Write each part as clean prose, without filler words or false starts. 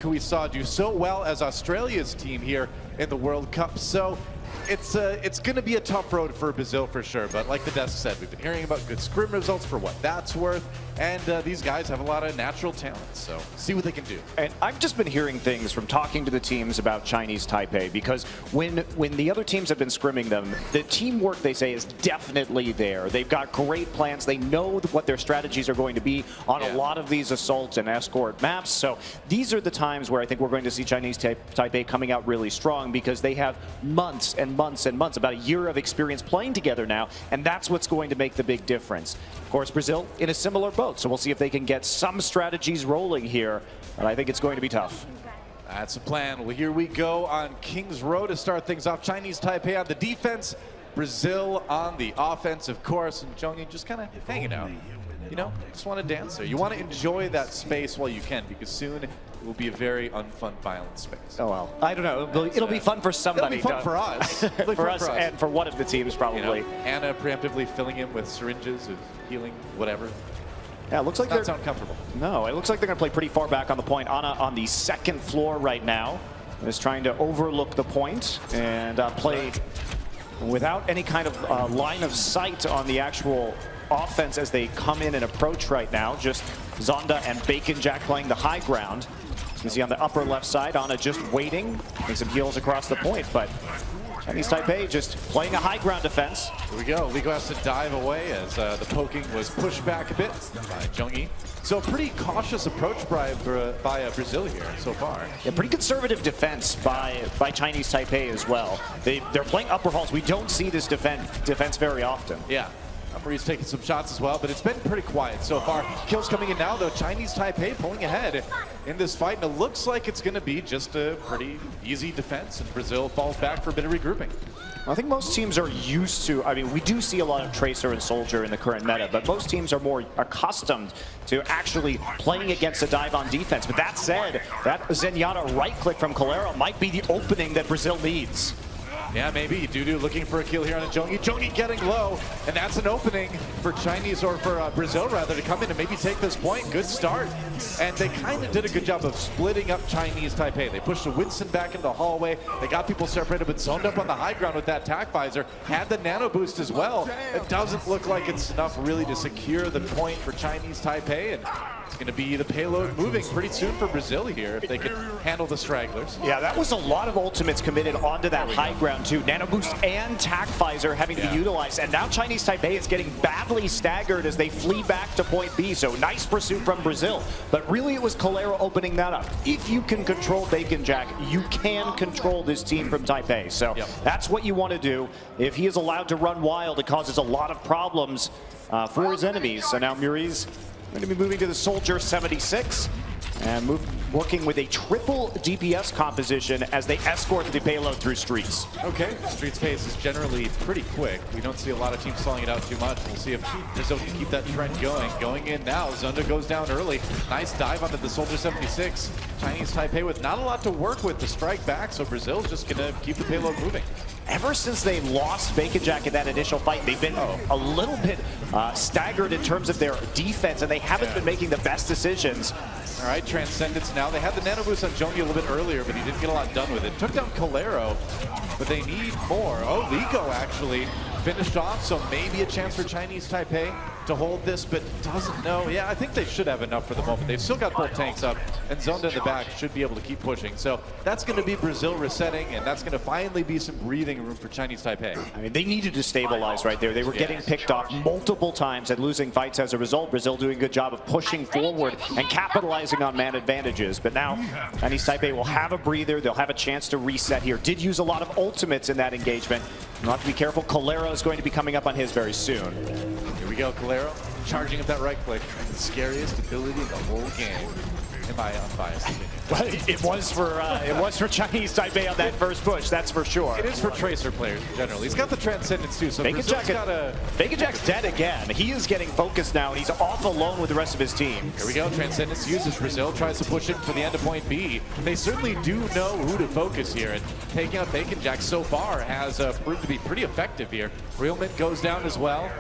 who we saw do so well as Australia's team here in the World Cup. So it's going to be a tough road for Brazil for sure. But like the desk said, we've been hearing about good scrim results for what that's worth. And these guys have a lot of natural talent. So see what they can do. And I've just been hearing things from talking to the teams about Chinese Taipei, because when the other teams have been scrimming them, the teamwork, they say, is definitely there. They've got great plans. They know what their strategies are going to be on a lot of these assault and escort maps. So these are the times where I think we're going to see Chinese Taipei coming out really strong, because they have months and months and months, about a year of experience playing together now, and that's what's going to make the big difference. Of course, Brazil in a similar boat, so we'll see if they can get some strategies rolling here, but I think it's going to be tough. That's the plan. Well, here we go on King's Row to start things off. Chinese Taipei on the defense, Brazil on the offense, of course, and Zhongyi just kind of hanging out. You know, just want to dance there. You want to enjoy that space while you can, because soon it will be a very unfun, violent space. Oh, well, I don't know. It'll be fun for somebody. It'll be fun for us. For us and for one of the teams, probably. You know, Anna preemptively filling him with syringes of healing, whatever. Yeah, it looks like they're not comfortable. No, it looks like they're going to play pretty far back on the point. Anna on the second floor right now is trying to overlook the point and play without any kind of line of sight on the actual offense as they come in and approach right now. Just Zonda and Bacon Jack playing the high ground. You can see on the upper left side, Anna just waiting, making some heals across the point, but Chinese Taipei just playing a high ground defense. Here we go. Ligo has to dive away as the poking was pushed back a bit by Zhongyi. So a pretty cautious approach by Brazil here so far. Yeah, pretty conservative defense by Chinese Taipei as well. They're playing upper halls. We don't see this defense very often. Yeah. He's taking some shots as well, but it's been pretty quiet so far. Kills coming in now, though. Chinese Taipei pulling ahead in this fight, and it looks like it's going to be just a pretty easy defense, and Brazil falls back for a bit of regrouping. I think most teams are used to, I mean, we do see a lot of Tracer and Soldier in the current meta, but most teams are more accustomed to actually playing against a dive on defense. But that said, that Zenyatta right click from Calero might be the opening that Brazil needs. Yeah, maybe. Dudu looking for a kill here on a Zhongyi. Zhongyi getting low, and that's an opening for Chinese, or for Brazil rather, to come in and maybe take this point. Good start. And they kind of did a good job of splitting up Chinese Taipei. They pushed the Winston back into the hallway. They got people separated, but zoned up on the high ground with that tac visor. Had the nano boost as well. It doesn't look like it's enough really to secure the point for Chinese Taipei. And it's going to be the payload moving pretty soon for Brazil here if they can handle the stragglers. Yeah, that was a lot of ultimates committed onto that high ground too. Nano boost and tac visor having to be utilized, and now Chinese Taipei is getting badly staggered as they flee back to point B. So nice pursuit from Brazil, but really it was Calero opening that up. If you can control Bacon Jack, you can control this team from Taipei. So that's what you want to do. If he is allowed to run wild, it causes a lot of problems for his enemies. So now Muri's going to be moving to the Soldier 76 and working with a triple DPS composition as they escort the payload through Streets. Okay, Streets pace is generally pretty quick. We don't see a lot of teams slowing it out too much. We'll see if Brazil can keep that trend going. Going in now, Zonda goes down early. Nice dive onto the Soldier 76. Chinese Taipei with not a lot to work with to strike back, so Brazil's just going to keep the payload moving. Ever since they lost Bacon Jack in that initial fight, they've been a little bit staggered in terms of their defense, and they haven't been making the best decisions. All right, Transcendence now. They had the nano boost on Zhongyi a little bit earlier, but he didn't get a lot done with it. Took down Calero, but they need more. Oh, Ligo actually finished off, so maybe a chance for Chinese Taipei to hold this, but doesn't know. Yeah, I think they should have enough for the moment. They've still got both tanks up, and Zonda in the back should be able to keep pushing. So that's going to be Brazil resetting, and that's going to finally be some breathing room for Chinese Taipei. I mean, they needed to stabilize right there. They were getting picked off multiple times and losing fights as a result. Brazil doing a good job of pushing forward and capitalizing on man advantages. But now Chinese Taipei will have a breather. They'll have a chance to reset here. Did use a lot of ultimates in that engagement. You'll have to be careful. Calero is going to be coming up on his very soon. Here we go, Calero charging up that right click. The scariest ability in the whole game. Am I unbiased? But it was for Chinese Taipei on that first push, that's for sure. It is for Tracer players generally. He's got the Transcendence too, so Bacon Jack's dead again. He is getting focused now, and he's off alone with the rest of his team. Here we go, Transcendence uses Brazil, tries to push in for the end of point B. They certainly do know who to focus here, and taking out Bacon Jack so far has proved to be pretty effective here. Realment goes down as well.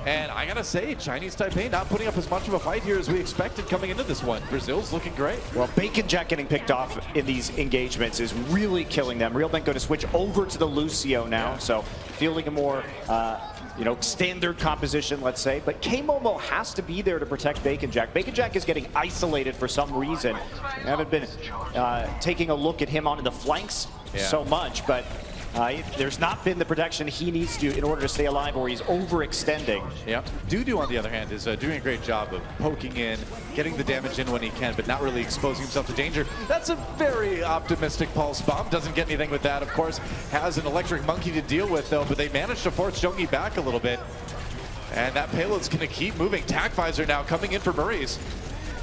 And I gotta say, Chinese Taipei not putting up as much of a fight here as we expected coming into this one. Brazil's looking great. Well, Bacon Jack getting picked off in these engagements is really killing them. Realbank going to switch over to the Lucio now, so fielding a more standard composition, let's say. But K-Momo has to be there to protect Bacon Jack. Bacon Jack is getting isolated for some reason. I haven't been taking a look at him on the flanks so much, but there's not been the protection he needs to in order to stay alive, or he's overextending. Yep. Dudu, on the other hand, is doing a great job of poking in, getting the damage in when he can, but not really exposing himself to danger. That's a very optimistic pulse bomb. Doesn't get anything with that, of course. Has an electric monkey to deal with, though, but they managed to force Zhongyi back a little bit. And that payload's going to keep moving. Tac-Visor now coming in for Murray's.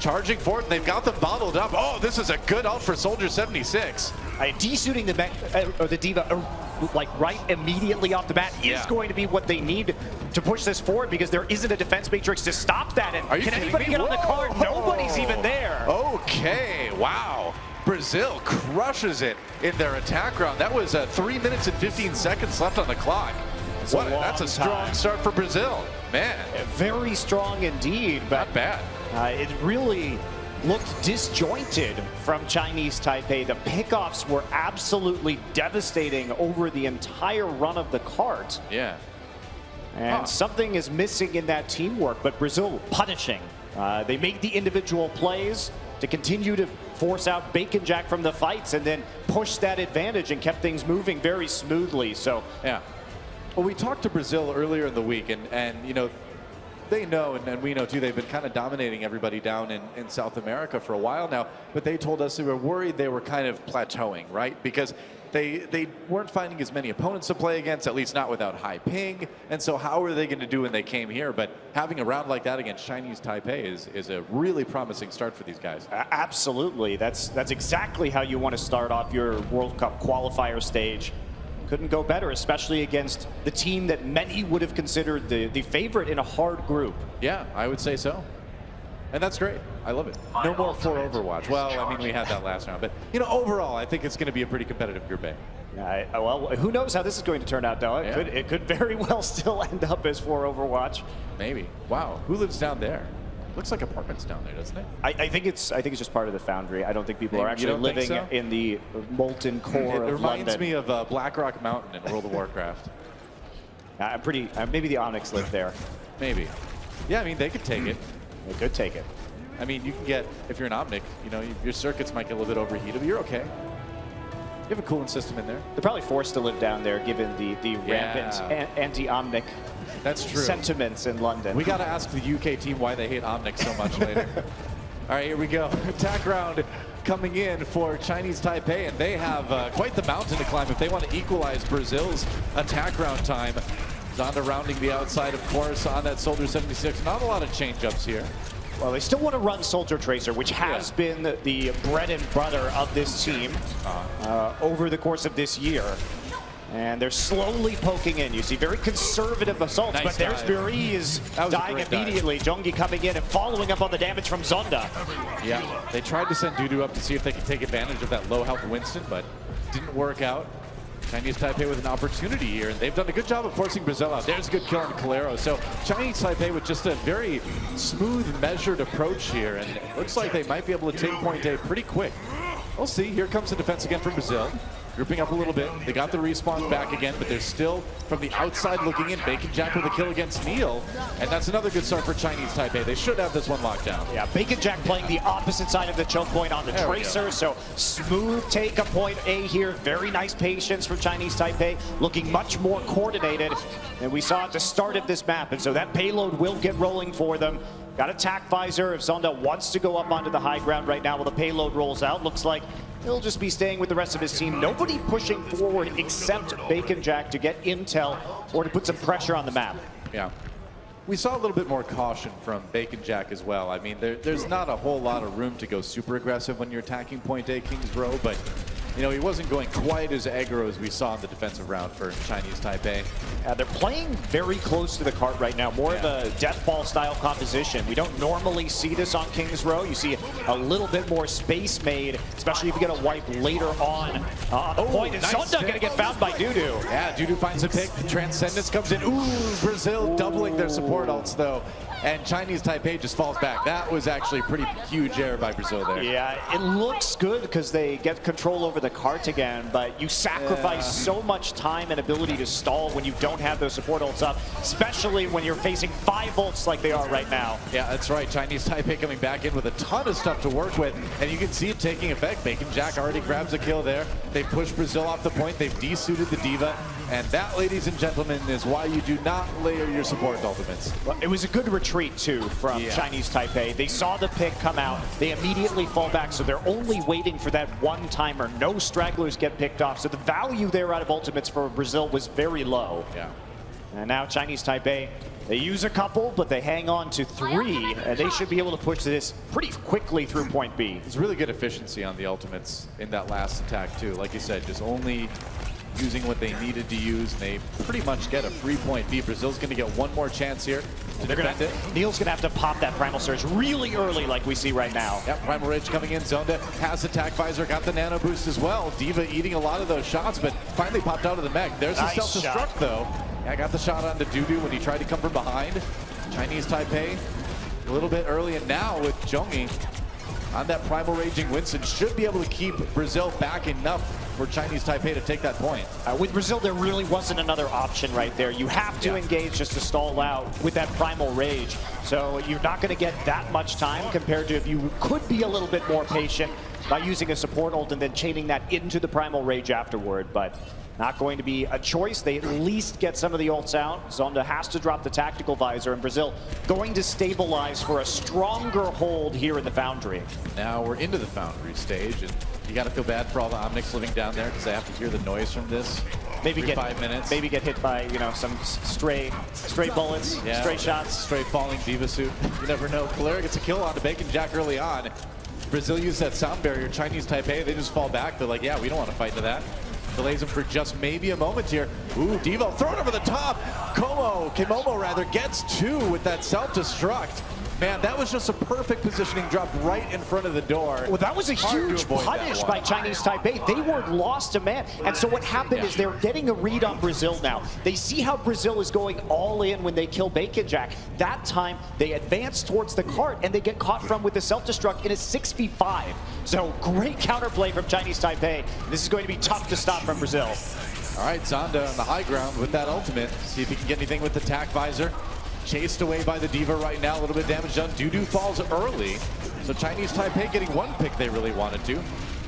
Charging forward, and they've got them bottled up. Oh, this is a good ult for Soldier 76. Desuiting the D.Va like right immediately off the bat is going to be what they need to push this forward, because there isn't a defense matrix to stop that. And can anybody get on the card? Nobody's even there. Okay, wow. Brazil crushes it in their attack round. That was 3 minutes and 15 seconds left on the clock. That's a strong start for Brazil. Man. Very strong indeed. But not bad. It really looked disjointed from Chinese Taipei. The pickoffs were absolutely devastating over the entire run of the cart. Yeah. And something is missing in that teamwork, but Brazil punishing. They made the individual plays to continue to force out Bacon Jack from the fights, and then push that advantage and kept things moving very smoothly. So yeah. Well, we talked to Brazil earlier in the week, and you know, they know, and we know too, they've been kind of dominating everybody down in South America for a while now, but they told us they were worried they were kind of plateauing, right? Because they weren't finding as many opponents to play against, at least not without high ping, and so how are they going to do when they came here? But having a round like that against Chinese Taipei is a really promising start for these guys. Absolutely. That's exactly how you want to start off your World Cup qualifier stage. Couldn't go better, especially against the team that many would have considered the favorite in a hard group. Yeah, I would say so. And that's great. I love it. No more for Overwatch. Well, I mean, we had that last round. But, you know, overall, I think it's going to be a pretty competitive Group A. Well, who knows how this is going to turn out, though. It could very well still end up as for Overwatch. Maybe. Wow. Who lives down there? Looks like apartments down there, doesn't it? I think it's just part of the Foundry. I don't think people are actually living in the molten core of London. It reminds me of Blackrock Mountain in World of Warcraft. Maybe the Onyx live there. Maybe. Yeah, I mean, they could take it. They could take it. I mean, you can get, if you're an Omnic, you know, your circuits might get a little bit overheated, but you're okay. You have a cooling system in there. They're probably forced to live down there given the rampant anti-Omnic sentiments in London. We got to ask the UK team why they hate Omnic so much later. All right, here we go. Attack round coming in for Chinese Taipei, and they have quite the mountain to climb if they want to equalize Brazil's attack round time. Zonda rounding the outside, of course, on that Soldier 76. Not a lot of change-ups here. Well, they still want to run Soldier Tracer, which has been the bread and butter of this team over the course of this year. And they're slowly poking in. You see very conservative assaults, but there's Buriz dying immediately. Zhongyi coming in and following up on the damage from Zonda. Yeah, they tried to send Dudu up to see if they could take advantage of that low health Winston, but didn't work out. Chinese Taipei with an opportunity here, and they've done a good job of forcing Brazil out. There's a good kill on Calero. So Chinese Taipei with just a very smooth, measured approach here, and it looks like they might be able to take point A pretty quick. We'll see. Here comes the defense again from Brazil. Grouping up a little bit. They got the respawn back again, but they're still from the outside looking in. Bacon Jack with a kill against Neil, and that's another good start for Chinese Taipei. They should have this one locked down. Yeah, Bacon Jack playing the opposite side of the choke point on the Tracer, so smooth take a point A here. Very nice patience from Chinese Taipei, looking much more coordinated than we saw at the start of this map, and so that payload will get rolling for them. Got a Tac-Visor if Zonda wants to go up onto the high ground right now while the payload rolls out. Looks like he'll just be staying with the rest of his team. Nobody pushing forward except Bacon Jack to get intel or to put some pressure on the map. Yeah. We saw a little bit more caution from Bacon Jack as well. I mean, there's not a whole lot of room to go super aggressive when you're attacking point A Kings Row, but you know, he wasn't going quite as aggro as we saw in the defensive round for Chinese Taipei. They're playing very close to the cart right now, more of a death ball style composition. We don't normally see this on Kings Row. You see a little bit more space made, especially if you get a wipe later on the point. And nice Zonda going to get found by Dudu. Yeah, Dudu finds a pick. Transcendence comes in. Ooh, Brazil doubling their support ults, though. And Chinese Taipei just falls back. That was actually a pretty huge error by Brazil there. Yeah, it looks good because they get control over the cart again, but you sacrifice so much time and ability to stall when you don't have those support ults up, especially when you're facing 5 ults like they are right now. Yeah, that's right. Chinese Taipei coming back in with a ton of stuff to work with, and you can see it taking effect. Bacon Jack already grabs a kill there. They push Brazil off the point. They've desuited the Diva, and that, ladies and gentlemen, is why you do not layer your support ultimates. Well, it was a good retreat, too, from Chinese Taipei. They saw the pick come out. They immediately fall back, so they're only waiting for that one-timer. No stragglers get picked off, so the value there out of ultimates for Brazil was very low. Yeah. And now Chinese Taipei, they use a couple, but they hang on to 3, and they should be able to push this pretty quickly through point B. It's really good efficiency on the ultimates in that last attack, too. Like you said, just only using what they needed to use, and they pretty much get a free point B. Brazil's going to get one more chance here to defend it. Neil's going to have to pop that Primal Surge really early like we see right now. Yep, Primal Rage coming in. Zonda has attack visor, got the nano boost as well. Diva eating a lot of those shots, but finally popped out of the mech. There's a self-destruct, though. Yeah, got the shot onto Dudu when he tried to come from behind. Chinese Taipei a little bit early, and now with Zhongyi on that Primal Raging Winston should be able to keep Brazil back enough for Chinese Taipei to take that point. With Brazil, there really wasn't another option right there. You have to engage just to stall out with that Primal Rage. So you're not going to get that much time compared to if you could be a little bit more patient by using a support ult and then chaining that into the Primal Rage afterward. But not going to be a choice. They at least get some of the ults out. Zonda has to drop the tactical visor, and Brazil going to stabilize for a stronger hold here in the Foundry. Now we're into the Foundry stage, and you got to feel bad for all the Omnics living down there because they have to hear the noise from this. Maybe get 5 minutes. Maybe get hit by some stray bullets, stray shots, stray falling Diva suit. You never know. Kalera gets a kill on the Bacon Jack early on. Brazil used that sound barrier. Chinese Taipei, they just fall back. They're like, yeah, we don't want to fight to that. Delays him for just maybe a moment here. Ooh, Devo thrown over the top. Kimomo rather, gets 2 with that self-destruct. Man, that was just a perfect positioning drop right in front of the door. Well, that was a huge punish by Chinese Taipei. They were lost to man. And so what happened is they're getting a read on Brazil now. They see how Brazil is going all in when they kill Bacon Jack. That time, they advance towards the cart, and they get caught from with the self-destruct in a 6v5. So great counterplay from Chinese Taipei. This is going to be tough to stop from Brazil. All right, Zonda on the high ground with that ultimate. See if he can get anything with the tac visor. Chased away by the Diva right now, a little bit of damage done. Dudu falls early, so Chinese Taipei getting one pick they really wanted to.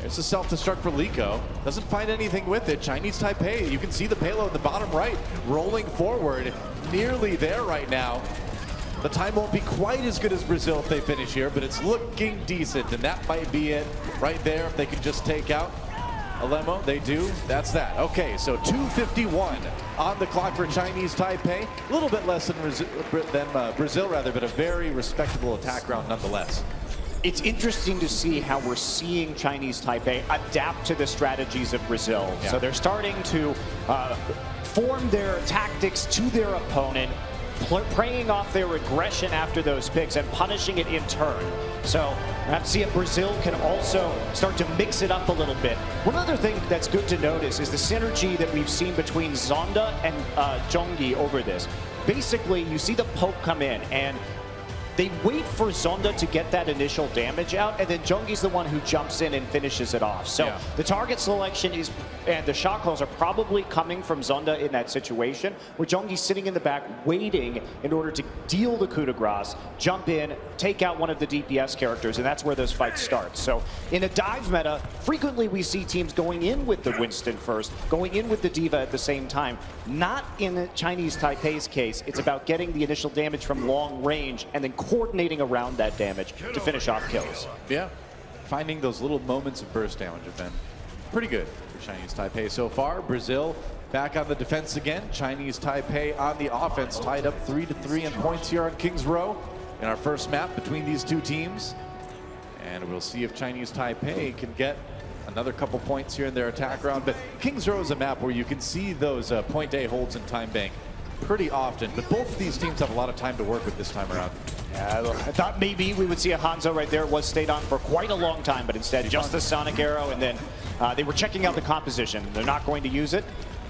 There's a self-destruct for Liko. Doesn't find anything with it. Chinese Taipei, you can see the payload in the bottom right, rolling forward, nearly there right now. The time won't be quite as good as Brazil if they finish here, but it's looking decent, and that might be it right there if they can just take out Alemo. They do. That's that. Okay, so 2:51 on the clock for Chinese Taipei. A little bit less than Brazil, but a very respectable attack round nonetheless. It's interesting to see how we're seeing Chinese Taipei adapt to the strategies of Brazil. Yeah. So they're starting to form their tactics to their opponent, preying off their aggression after those picks and punishing it in turn. So perhaps see if Brazil can also start to mix it up a little bit. One other thing that's good to notice is the synergy that we've seen between Zonda and Zhongyi over this. Basically, you see the poke come in, and they wait for Zonda to get that initial damage out, and then Zhongyi's the one who jumps in and finishes it off. So the target selection is, and the shot calls are probably coming from Zonda in that situation, where Zhongyi's sitting in the back waiting in order to deal the coup de grace, jump in, take out one of the DPS characters, and that's where those fights start. So in a dive meta, frequently we see teams going in with the Winston first, going in with the Diva at the same time. Not in the Chinese Taipei's case. It's about getting the initial damage from long range and then coordinating around that damage to finish off kills. Yeah, finding those little moments of burst damage have been pretty good for Chinese Taipei so far. Brazil back on the defense again. Chinese Taipei on the offense, tied up 3-3 in points here on Kings Row in our first map between these two teams. And we'll see if Chinese Taipei can get another couple points here in their attack round. But Kings Row is a map where you can see those point A holds in time bank pretty often, but both of these teams have a lot of time to work with this time around. Yeah, I thought maybe we would see a Hanzo right there. It was stayed on for quite a long time, but instead just the Sonic Arrow, and then they were checking out the composition. They're not going to use it.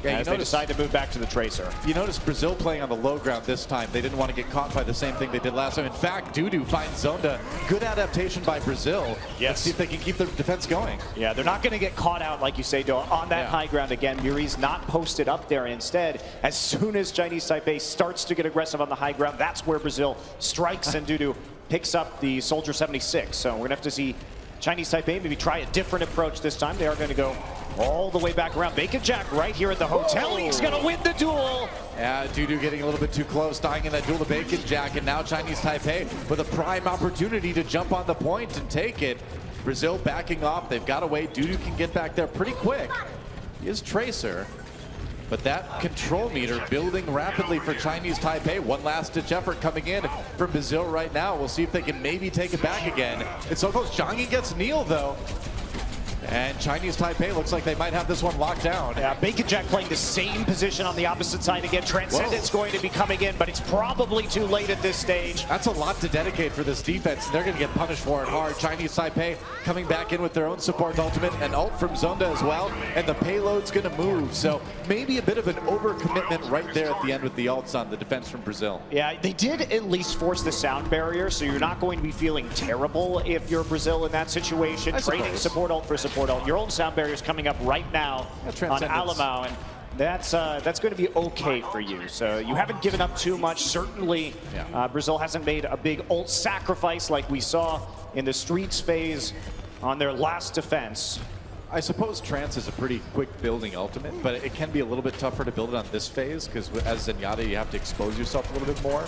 Yeah, as they decide to move back to the Tracer. You notice Brazil playing on the low ground this time. They didn't want to get caught by the same thing they did last time. In fact, Dudu finds Zonda. Good adaptation by Brazil. Yes. Let's see if they can keep their defense going. Yeah, they're not going to get caught out, like you say, Doa, on that high ground again. Muri's not posted up there. Instead, as soon as Chinese Taipei starts to get aggressive on the high ground, that's where Brazil strikes, and Dudu picks up the Soldier 76. So we're going to have to see Chinese Taipei maybe try a different approach this time. They are going to go all the way back around. Bacon Jack right here at the hotel. Whoa. He's going to win the duel. Yeah, Dudu getting a little bit too close, dying in that duel to Bacon Jack, and now Chinese Taipei with a prime opportunity to jump on the point and take it. Brazil backing off. They've got a way. Dudu can get back there pretty quick. He is Tracer, but that control meter building rapidly for Chinese Taipei. One last ditch effort coming in from Brazil right now. We'll see if they can maybe take it back again. It's so close. Zhangyi gets Neil though. And Chinese Taipei looks like they might have this one locked down. Yeah, Bacon Jack playing the same position on the opposite side again. Transcendence going to be coming in, but it's probably too late at this stage. That's a lot to dedicate for this defense. They're going to get punished for it hard. Chinese Taipei coming back in with their own support ultimate and ult from Zonda as well. And the payload's going to move. So maybe a bit of an overcommitment right there at the end with the ults on the defense from Brazil. Yeah, they did at least force the sound barrier, so you're not going to be feeling terrible if you're Brazil in that situation. Trading support ult for support ult. Your own sound barrier is coming up right now on Alamau, and that's going to be okay for you. So you haven't given up too much. Certainly, Brazil hasn't made a big ult sacrifice like we saw in the Streets phase on their last defense. I suppose Trance is a pretty quick building ultimate, but it can be a little bit tougher to build it on this phase because as Zenyatta, you have to expose yourself a little bit more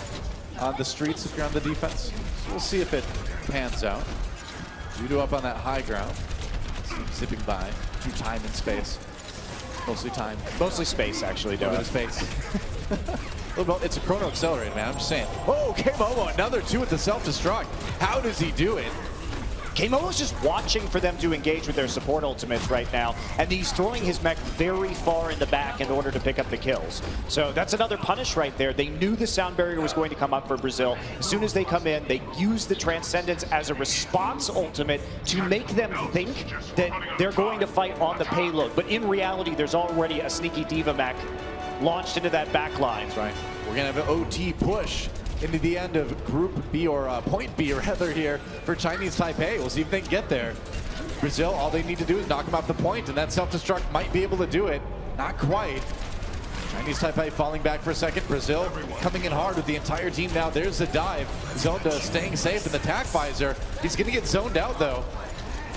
on the Streets if you're on the defense. So we'll see if it pans out. Dudu up on that high ground. Zipping by through time and space. Mostly time. Mostly space, actually, Doa. A little bit of space. It's a chrono accelerator, man. I'm just saying. Oh, K-Momo, another two with the self-destruct. How does he do it? K-Momo's just watching for them to engage with their support ultimates right now, and he's throwing his mech very far in the back in order to pick up the kills. So that's another punish right there. They knew the sound barrier was going to come up for Brazil. As soon as they come in, they use the Transcendence as a response ultimate to make them think that they're going to fight on the payload. But in reality, there's already a sneaky Diva mech launched into that back line. That's right. We're going to have an OT push into the end of Group B, or Point B rather, here for Chinese Taipei. We'll see if they can get there. Brazil, all they need to do is knock them off the point, and that self-destruct might be able to do it. Not quite. Chinese Taipei falling back for a second. Brazil coming in hard with the entire team now. There's the dive. Zonda staying safe in the tack visor. He's going to get zoned out, though.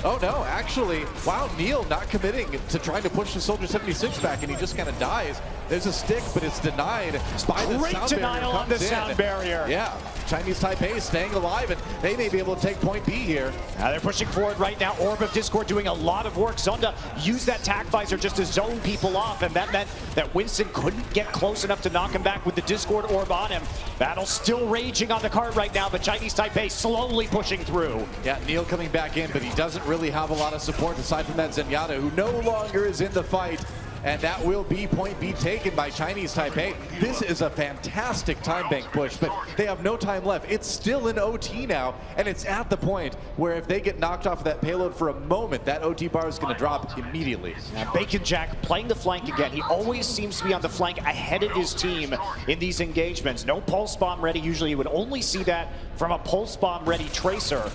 Oh no, actually, wow, Neil not committing to trying to push the Soldier 76 back, and he just kind of dies. There's a stick, but it's denied by the Great denial on the sound barrier. Yeah, Chinese Taipei is staying alive, and they may be able to take point B here. Now they're pushing forward right now. Orb of Discord doing a lot of work. Zonda used that tack visor just to zone people off, and that meant that Winston couldn't get close enough to knock him back with the Discord Orb on him. Battle still raging on the card right now, but Chinese Taipei slowly pushing through. Yeah, Neil coming back in, but he doesn't really have a lot of support aside from that Zenyatta, who no longer is in the fight. And that will be point B taken by Chinese Taipei. This is a fantastic time bank push, but they have no time left. It's still in OT now, and it's at the point where if they get knocked off of that payload for a moment, that OT bar is going to drop immediately. Now, Bacon Jack playing the flank again. He always seems to be on the flank ahead of his team in these engagements. No pulse bomb ready. Usually you would only see that from a pulse bomb ready Tracer.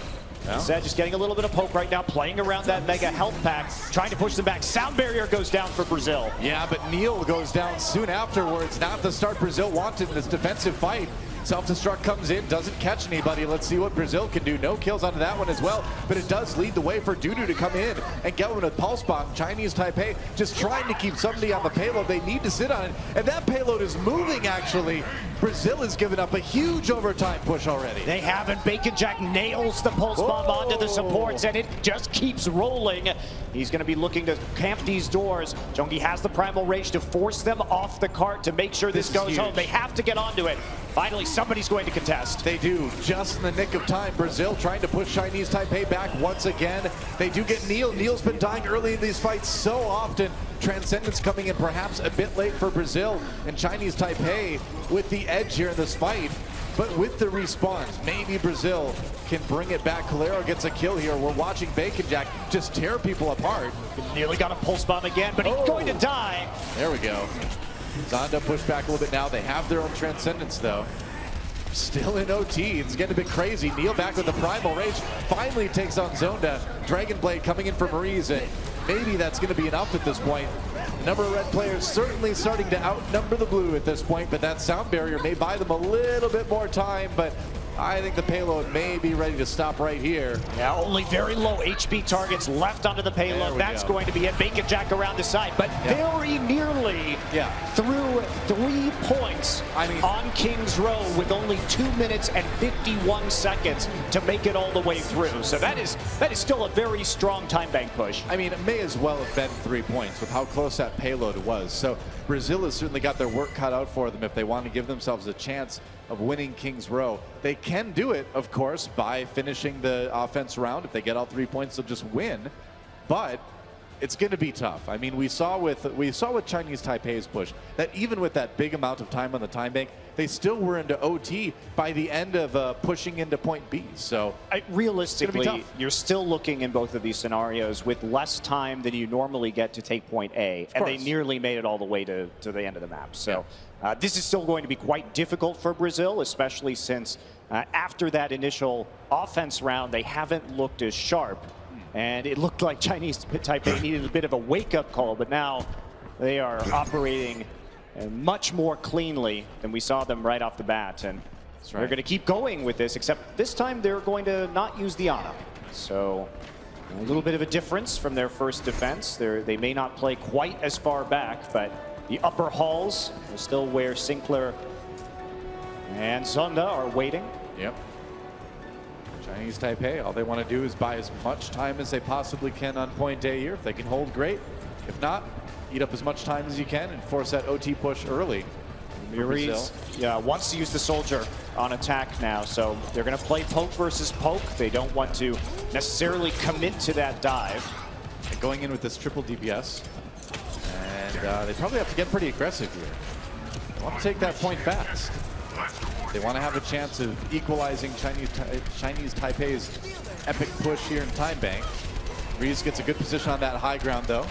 Instead, just getting a little bit of poke right now, playing around that mega health pack, trying to push them back. Sound barrier goes down for Brazil. Yeah, but Neil goes down soon afterwards. Not the start Brazil wanted in this defensive fight. Self-destruct comes in, doesn't catch anybody. Let's see what Brazil can do. No kills onto that one as well, but it does lead the way for Dudu to come in and get one with Pulse Bomb. Chinese Taipei just trying to keep somebody on the payload. They need to sit on it, and that payload is moving, actually. Brazil has given up a huge overtime push already. They haven't. Bacon Jack nails the Pulse Bomb onto the supports, and it just keeps rolling. He's going to be looking to camp these doors. Zhongyi has the Primal Rage to force them off the cart to make sure this goes home. They have to get onto it. Finally, somebody's going to contest. They do, just in the nick of time. Brazil trying to push Chinese Taipei back once again. They do get Neil. Neil's been dying early in these fights so often. Transcendence coming in perhaps a bit late for Brazil, and Chinese Taipei with the edge here in this fight. but with the respawns, maybe Brazil can bring it back. Calero gets a kill here. We're watching Bacon Jack just tear people apart. Nearly got a pulse bomb again, but he's going to die. There we go. Zonda pushed back a little bit now. They have their own Transcendence, though. Still in OT. It's getting a bit crazy. Neil back with the Primal Rage. Finally takes on Zonda. Dragon Blade coming in for Maurice, and maybe that's going to be enough at this point. The number of red players certainly starting to outnumber the blue at this point, but that sound barrier may buy them a little bit more time, but I think the payload may be ready to stop right here. Yeah, only very low HP targets left onto the payload. That's going to be it. Bacon Jack around the side, but very nearly through 3 points on King's Row with only 2 minutes and 51 seconds to make it all the way through. So that is still a very strong time bank push. I mean, it may as well have been 3 points with how close that payload was. So Brazil has certainly got their work cut out for them if they want to give themselves a chance of winning King's Row. They can do it, of course, by finishing the offense round. If they get all 3 points, they'll just win. But it's going to be tough. I mean, we saw with Chinese Taipei's push that even with that big amount of time on the time bank, they still were into OT by the end of pushing into point B. So realistically, you're still looking in both of these scenarios with less time than you normally get to take point A, and they nearly made it all the way to the end of the map. So this is still going to be quite difficult for Brazil, especially since after that initial offense round, they haven't looked as sharp. And it looked like Chinese Taipei needed a bit of a wake-up call, but now they are operating much more cleanly than we saw them right off the bat. And they're going to keep going with this, except this time they're going to not use the Ana. So a little bit of a difference from their first defense. They may not play quite as far back, but the upper halls are still where Sinclair and Zonda are waiting. Yep. Chinese Taipei, all they want to do is buy as much time as they possibly can on point A here. If they can hold, great. If not, eat up as much time as you can and force that OT push early. Maurice wants to use the soldier on attack now, so they're going to play poke versus poke. They don't want to necessarily commit to that dive. And going in with this triple DPS, and they probably have to get pretty aggressive here. They want to take that point fast. They want to have a chance of equalizing Chinese Taipei's epic push here in time bank. Reese gets a good position on that high ground, though.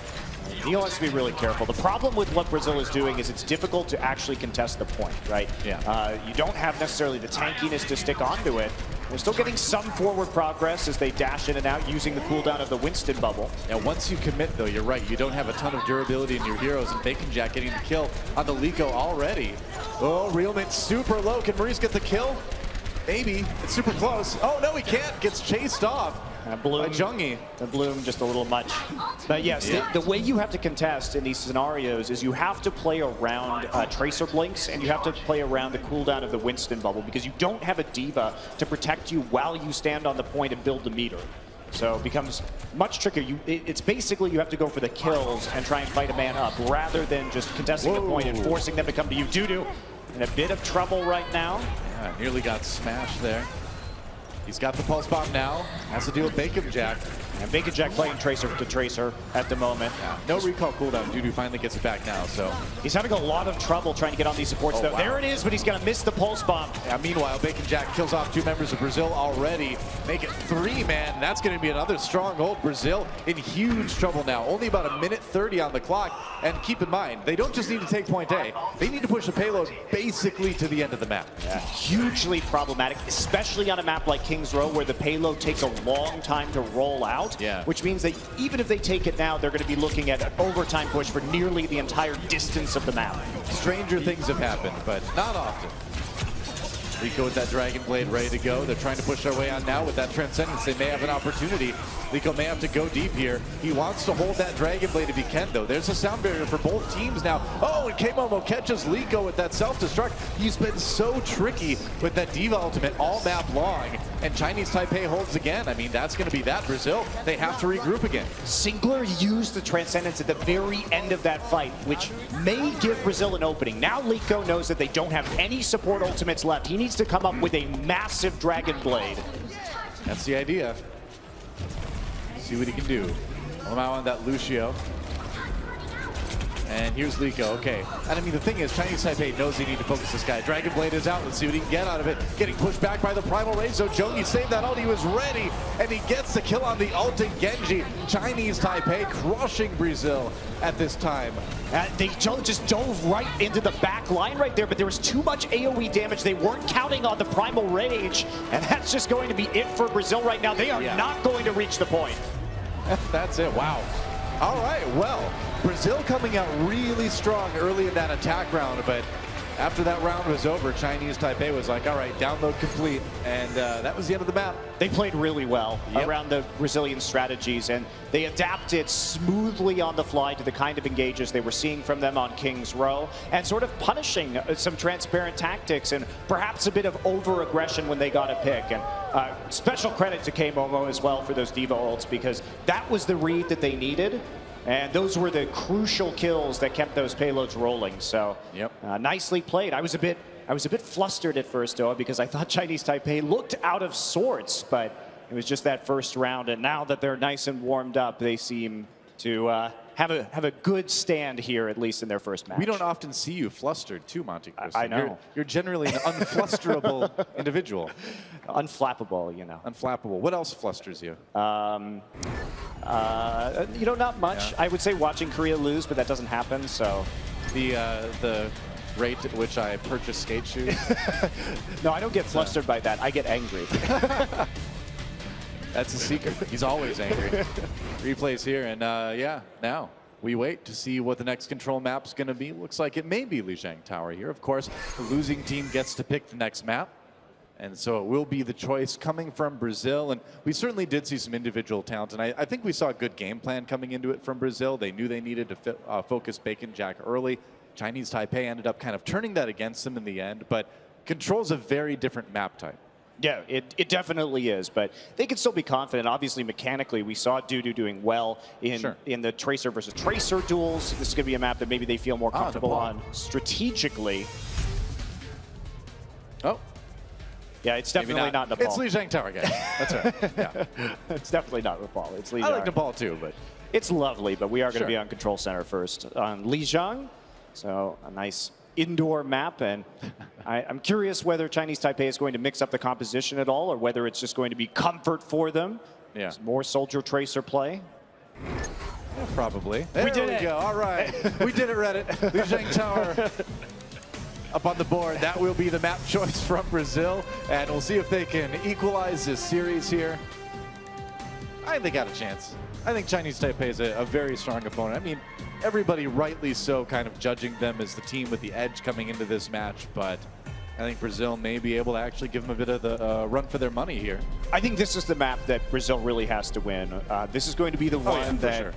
Neil has to be really careful. The problem with what Brazil is doing is it's difficult to actually contest the point, right? You don't have necessarily the tankiness to stick onto it. They're still getting some forward progress as they dash in and out using the cooldown of the Winston bubble. Now, once you commit, though, you're right. You don't have a ton of durability in your heroes, and Bacon Jack getting the kill on the Lico already. Oh, Realman super low. Can Maurice get the kill? Maybe. It's super close. Oh, no, he can't. Gets chased off. Bloom, by Jungi. The Bloom just a little much. But yes, the way you have to contest in these scenarios is you have to play around Tracer Blinks, and you have to play around the cooldown of the Winston bubble, because you don't have a Diva to protect you while you stand on the point and build the meter. So it becomes much trickier. It's basically you have to go for the kills and try and fight a man up, rather than just contesting the point and forcing them to come to you. Dudu in a bit of trouble right now. Yeah, nearly got smashed there. He's got the pulse bomb now. Has to deal with Bacon Jack. And Bacon Jack playing Tracer to Tracer at the moment. No recall cooldown. Dudu finally gets it back now, so. He's having a lot of trouble trying to get on these supports, though. Wow. There it is, but he's going to miss the pulse bomb. Yeah, meanwhile, Bacon Jack kills off 2 members of Brazil already. Make it 3, man. That's going to be another stronghold. Brazil in huge trouble now. Only about 1:30 on the clock. And keep in mind, they don't just need to take point A. They need to push the payload basically to the end of the map. Yeah, hugely problematic, especially on a map like King's Row, where the payload takes a long time to roll out. Yeah. Which means that even if they take it now, they're going to be looking at an overtime push for nearly the entire distance of the map. Stranger things have happened, but not often. Lico with that Dragon Blade ready to go. They're trying to push their way on now with that Transcendence. They may have an opportunity. Lico may have to go deep here. He wants to hold that Dragon Blade if he can, though. There's a sound barrier for both teams now. Oh, and K-Momo catches Lico with that self-destruct. He's been so tricky with that Diva ultimate all map long. And Chinese Taipei holds again. I mean, that's going to be that. Brazil, they have to regroup again. Sinclair used the Transcendence at the very end of that fight, which may give Brazil an opening. Now Lico knows that they don't have any support ultimates left. He needs to come up with a massive Dragon Blade. That's the idea. See what he can do. Allow on that Lucio. And here's Liko, okay. And I mean, the thing is, Chinese Taipei knows they need to focus this guy. Dragon Blade is out, let's see what he can get out of it. Getting pushed back by the Primal Rage, so Jogi saved that ult, he was ready, and he gets the kill on the ulting Genji. Chinese Taipei crushing Brazil at this time. They just dove right into the back line right there, but there was too much AoE damage. They weren't counting on the Primal Rage, and that's just going to be it for Brazil right now. They are not going to reach the point. That's it, wow. All right, well, Brazil coming out really strong early in that attack round, but after that round was over, Chinese Taipei was like, all right, download complete, and that was the end of the map. They played really well around the Brazilian strategies, and they adapted smoothly on the fly to the kind of engages they were seeing from them on King's Row, and sort of punishing some transparent tactics and perhaps a bit of over-aggression when they got a pick. And special credit to K-Momo as well for those Diva ults, because that was the read that they needed. And those were the crucial kills that kept those payloads rolling. So nicely played. I was a bit flustered at first, though, because I thought Chinese Taipei looked out of sorts, but it was just that first round. And now that they're nice and warmed up, they seem to have a good stand here, at least in their first match. We don't often see you flustered too, Monte Cristo. I know. You're generally an unflusterable individual. Unflappable, you know. Unflappable. What else flusters you? You know, not much. I would say watching Korea lose, but that doesn't happen, so. The rate at which I purchase skate shoes? No, I don't get flustered by that. I get angry. That's a secret. He's always angry. Replays here, and yeah, now we wait to see what the next control map's going to be. Looks like it may be Lijiang Tower here. Of course, the losing team gets to pick the next map. And so it will be the choice coming from Brazil. And we certainly did see some individual talent. And I think we saw a good game plan coming into it from Brazil. They knew they needed to focus Bacon Jack early. Chinese Taipei ended up kind of turning that against them in the end. But Control's a very different map type. Yeah, it definitely is, but they can still be confident. Obviously, mechanically, we saw Dudu doing well in the Tracer versus Tracer duels. This is going to be a map that maybe they feel more comfortable on strategically. Oh. Yeah, it's definitely not Nepal. It's Lijiang Tower, guys. That's right. Yeah. It's definitely not Nepal. It's Lijiang. I like Nepal too, but it's lovely. But we are going to be on Control Center first on Lijiang. So a nice indoor map, and I'm curious whether Chinese Taipei is going to mix up the composition at all, or whether it's just going to be comfort for them. Yeah. More Soldier Tracer play. Yeah, probably. There we go. All right. We did it, Reddit. Lijiang Tower up on the board. That will be the map choice from Brazil, and we'll see if they can equalize this series here. I think they got a chance. I think Chinese Taipei is a very strong opponent. I mean, everybody rightly so kind of judging them as the team with the edge coming into this match, but I think Brazil may be able to actually give them a bit of the run for their money here. I think this is the map that Brazil really has to win. This is going to be the one that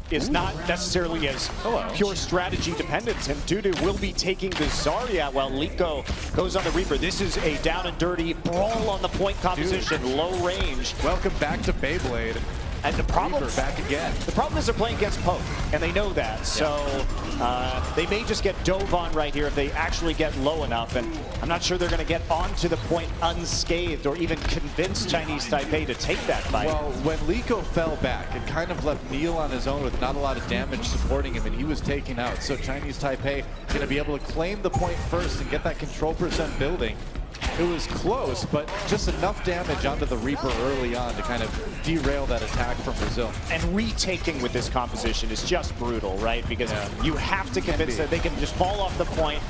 is not necessarily as pure strategy dependent, and Dudu will be taking the Zarya while Liko goes on the Reaper. This is a down and dirty brawl on the point composition, low range. Welcome back to Beyblade. And the problem, back again. The problem is they're playing against Poke, and they know that. So they may just get dove on right here if they actually get low enough. And I'm not sure they're going to get onto the point unscathed or even convince Chinese Taipei to take that fight. Well, when Liko fell back, it kind of left Neil on his own with not a lot of damage supporting him, and he was taken out. So Chinese Taipei going to be able to claim the point first and get that control percent building. It was close, but just enough damage onto the Reaper early on to kind of derail that attack from Brazil. And retaking with this composition is just brutal, right? Because you have to convince that they can just fall off the point,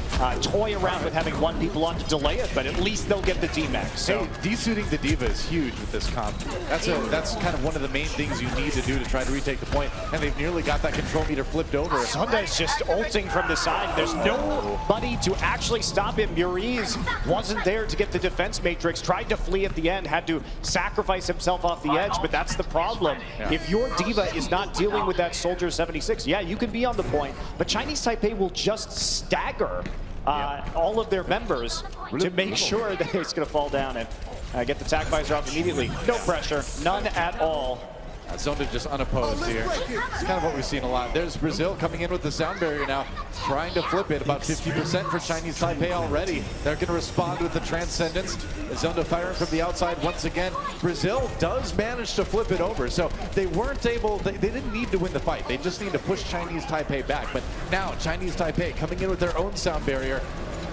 toy around with having one people on to delay it, but at least they'll get the D-Max. So desuiting the Diva is huge with this comp. That's kind of one of the main things you need to do to try to retake the point, and they've nearly got that control meter flipped over. Sunda's just ulting from the side. There's nobody to actually stop him. Muriz wasn't there to get the defense matrix, tried to flee at the end, had to sacrifice himself off the edge, but that's the problem. If your Diva is not dealing with that Soldier 76, you can be on the point, but Chinese Taipei will just stagger all of their members to make sure that it's going to fall down and get the attack visor off immediately. No pressure, none at all. Zonda just unopposed here. It's kind of what we've seen a lot. There's Brazil coming in with the sound barrier now, trying to flip it. About 50% for Chinese Taipei already. They're going to respond with the Transcendence. Zonda firing from the outside once again. Brazil does manage to flip it over, so they weren't able, they didn't need to win the fight. They just need to push Chinese Taipei back. But now Chinese Taipei coming in with their own sound barrier.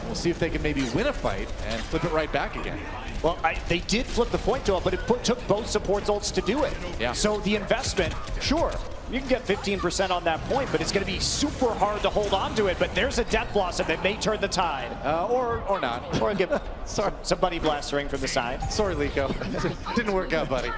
We'll see if they can maybe win a fight and flip it right back again. Well, they did flip the point to it, but it took both support ults to do it. Yeah. So the investment, sure, you can get 15% on that point, but it's going to be super hard to hold on to it. But there's a Death Blossom that may turn the tide. Or not. Or get some Buddy Blastering from the side. Sorry, Lico. Didn't work out, buddy.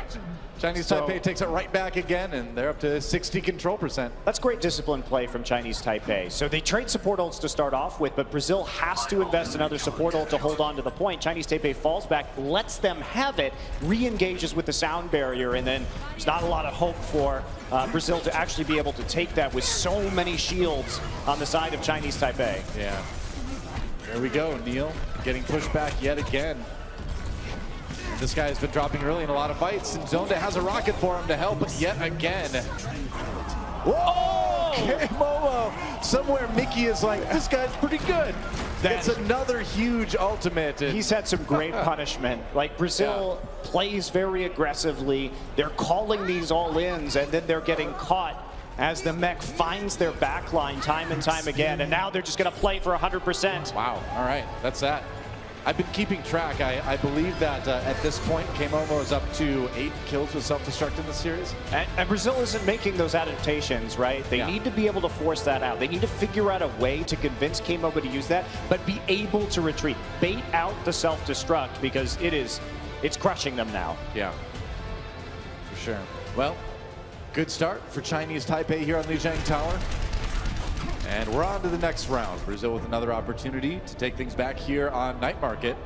Chinese Taipei takes it right back again, and they're up to 60 control percent. That's great discipline play from Chinese Taipei. So they trade support ults to start off with, but Brazil has to invest another support ult to hold on to the point. Chinese Taipei falls back, lets them have it, re-engages with the sound barrier, and then there's not a lot of hope for Brazil to actually be able to take that with so many shields on the side of Chinese Taipei. Yeah. There we go, Neil getting pushed back yet again. This guy has been dropping early in a lot of fights, and Zonda has a rocket for him to help yet again. Whoa! K-Momo! Somewhere Mickey is like, this guy's pretty good. That's another huge ultimate. He's had some great punishment. Like, Brazil plays very aggressively. They're calling these all-ins, and then they're getting caught as the mech finds their backline time and time again. And now they're just going to play for 100%. Wow. All right. That's that. I've been keeping track. I believe that at this point, K-Momo is up to 8 kills with self-destruct in the series. And Brazil isn't making those adaptations, right? They need to be able to force that out. They need to figure out a way to convince K-Momo to use that, but be able to retreat. Bait out the self-destruct, because it's crushing them now. Yeah, for sure. Well, good start for Chinese Taipei here on Lijiang Tower. And we're on to the next round. Brazil with another opportunity to take things back here on Night Market.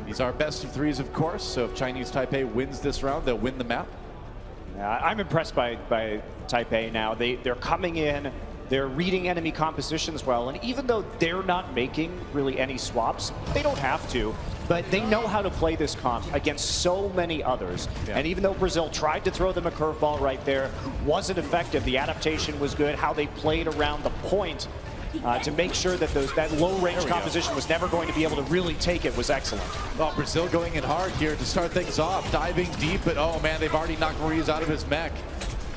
These are best of threes, of course, so if Chinese Taipei wins this round, they'll win the map. I'm impressed by Taipei now. They're coming in, they're reading enemy compositions well, and even though they're not making really any swaps, they don't have to, but they know how to play this comp against so many others. And even though Brazil tried to throw them a curveball right there, wasn't effective, the adaptation was good, how they played around the point to make sure that that low-range composition was never going to be able to really take it was excellent. Well, Brazil going in hard here to start things off, diving deep, but oh man, they've already knocked Maurice out of his mech.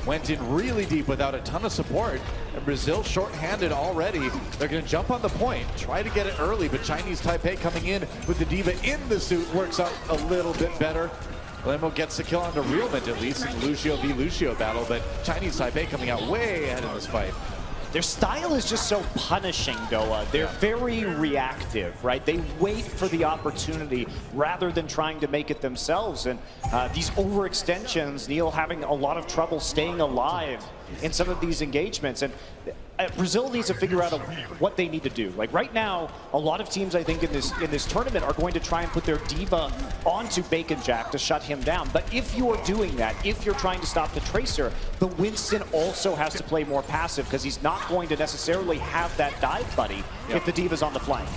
Went in really deep without a ton of support, and Brazil short-handed already. They're going to jump on the point, try to get it early, but Chinese Taipei coming in with the D.Va in the suit works out a little bit better. Lemo gets the kill on the Realment, at least, in Lucio v. Lucio battle, but Chinese Taipei coming out way ahead in this fight. Their style is just so punishing, Doa. They're very reactive, right? They wait for the opportunity rather than trying to make it themselves. And these overextensions, Neil having a lot of trouble staying alive in some of these engagements. And Brazil needs to figure out what they need to do. Like right now, a lot of teams, I think, in this tournament are going to try and put their D.Va onto Bacon Jack to shut him down. But if you're doing that, if you're trying to stop the Tracer, the Winston also has to play more passive, because he's not going to necessarily have that dive buddy if the D.Va's on the flank.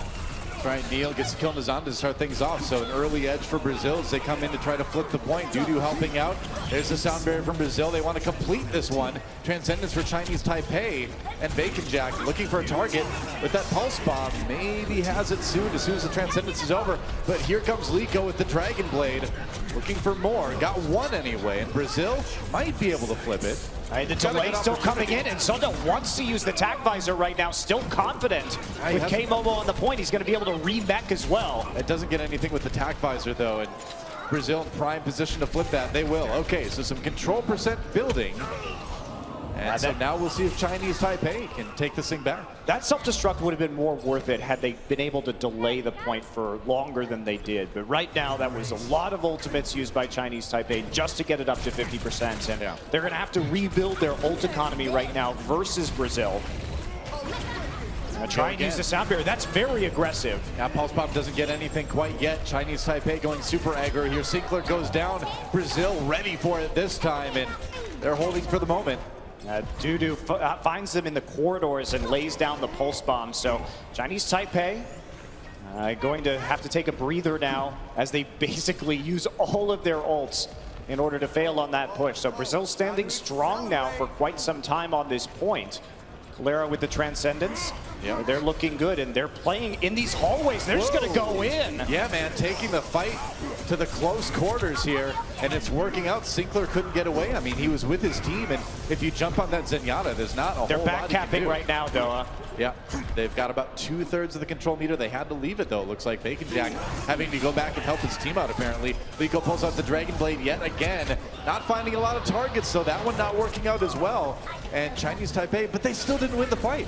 Right, Neil gets the kill on Zonda to start things off. So an early edge for Brazil as they come in to try to flip the point. Dudu helping out. There's the sound barrier from Brazil. They want to complete this one. Transcendence for Chinese Taipei. And Bacon Jack looking for a target with that pulse bomb. Maybe has it soon as the Transcendence is over. But here comes Lico with the Dragon Blade. Looking for more. Got one anyway. And Brazil might be able to flip it. The delay still coming in, and Zonda wants to use the tack visor right now, still confident. With K-Momo on the point, he's going to be able to re-mech as well. It doesn't get anything with the tack visor, though, and Brazil in prime position to flip that. They will. Okay, so some control percent building. And so now we'll see if Chinese Taipei can take this thing back. That self-destruct would have been more worth it had they been able to delay the point for longer than they did. But right now, that was a lot of ultimates used by Chinese Taipei just to get it up to 50%. And they're going to have to rebuild their ult economy right now versus Brazil. Try and use the sound barrier. That's very aggressive. Yeah, Pulse Bomb doesn't get anything quite yet. Chinese Taipei going super aggro here. Sinclair goes down. Brazil ready for it this time, and they're holding for the moment. Dudu finds them in the corridors and lays down the pulse bomb. So Chinese Taipei going to have to take a breather now as they basically use all of their ults in order to fail on that push. So Brazil standing strong now for quite some time on this point. Calera with the Transcendence. Yeah, they're looking good, and they're playing in these hallways. They're just going to go in. Yeah, man, taking the fight to the close quarters here, and it's working out. Sinclair couldn't get away. I mean, he was with his team, and if you jump on that Zenyatta, there's not a whole lot. They're back capping right now, Doa. Yeah, they've got about 2/3 of the control meter. They had to leave it, though. It looks like Bacon Jack having to go back and help his team out, apparently. Liko pulls out the Dragon Blade yet again. Not finding a lot of targets, so that one not working out as well. And Chinese Taipei, but they still didn't win the fight.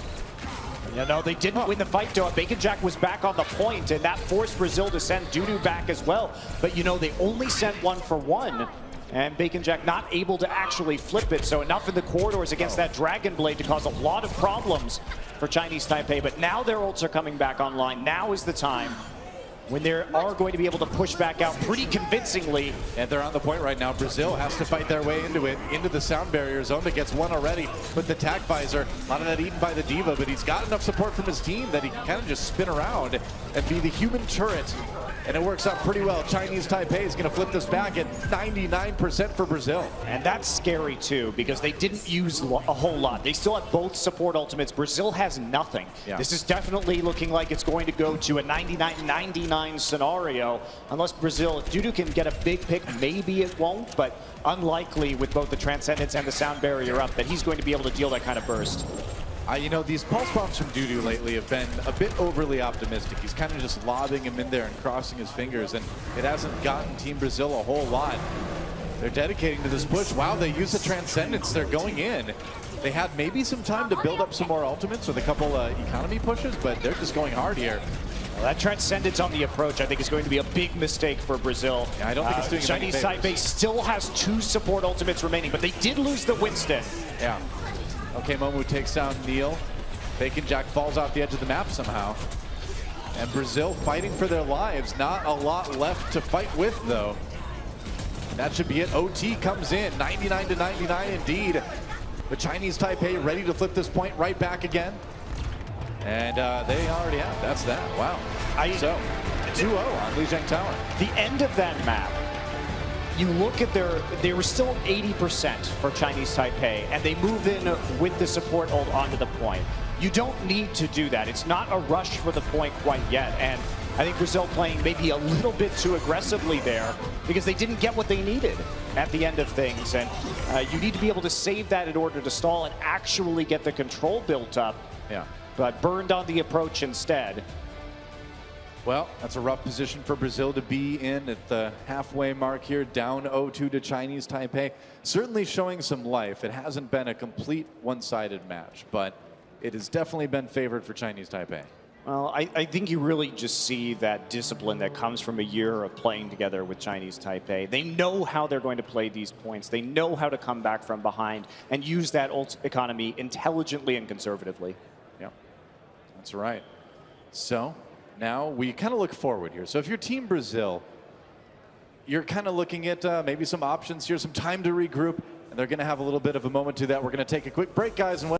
Yeah, no, they didn't win the fight, Doa. Bacon Jack was back on the point, and that forced Brazil to send Dudu back as well. But, you know, they only sent 1 for 1. And Bacon Jack not able to actually flip it, so enough in the corridors against that Dragon Blade to cause a lot of problems for Chinese Taipei. But now their ults are coming back online. Now is the time when they are going to be able to push back out pretty convincingly. And they're on the point right now. Brazil has to fight their way into it, into the sound barrier zone. That gets one already with the tac visor. A lot of that eaten by the Diva, but he's got enough support from his team that he can kind of just spin around and be the human turret. And it works out pretty well. Chinese Taipei is going to flip this back at 99% for Brazil. And that's scary too, because they didn't use a whole lot. They still have both support ultimates. Brazil has nothing. Yeah. This is definitely looking like it's going to go to a 99-99 scenario. Unless Brazil, if Dudu can get a big pick, maybe it won't, but unlikely with both the Transcendence and the sound barrier up that he's going to be able to deal that kind of burst. You know, these pulse bombs from Dudu lately have been a bit overly optimistic. He's kind of just lobbing him in there and crossing his fingers, and it hasn't gotten Team Brazil a whole lot. They're dedicating to this push. Wow, they use the Transcendence. They're going in. They had maybe some time to build up some more ultimates with a couple economy pushes, but they're just going hard here. Well, that Transcendence on the approach, I think, is going to be a big mistake for Brazil. Yeah, I don't think it's doing Chinese Taipei still has 2 support ultimates remaining, but they did lose the Winston. Yeah. Okay, Momu takes down Neil. Bacon Jack falls off the edge of the map somehow. And Brazil fighting for their lives. Not a lot left to fight with, though. That should be it. OT comes in, 99-99 indeed. The Chinese Taipei ready to flip this point right back again. And they already have. That's that. Wow. So, 2-0 on Lijiang Tower. The end of that map, you look at they were still 80% for Chinese Taipei, and they move in with the support ult onto the point. You don't need to do that. It's not a rush for the point quite yet, and I think Brazil playing maybe a little bit too aggressively there because they didn't get what they needed at the end of things, and you need to be able to save that in order to stall and actually get the control built up. Yeah. But burned on the approach instead. Well, that's a rough position for Brazil to be in at the halfway mark here, down 0-2 to Chinese Taipei. Certainly showing some life. It hasn't been a complete one-sided match, but it has definitely been favored for Chinese Taipei. Well, I think you really just see that discipline that comes from a year of playing together with Chinese Taipei. They know how they're going to play these points. They know how to come back from behind and use that ult economy intelligently and conservatively. Yeah, that's right. So now we kind of look forward here. So if you're Team Brazil, you're kind of looking at maybe some options here, some time to regroup, and they're going to have a little bit of a moment to that. We're going to take a quick break, guys, and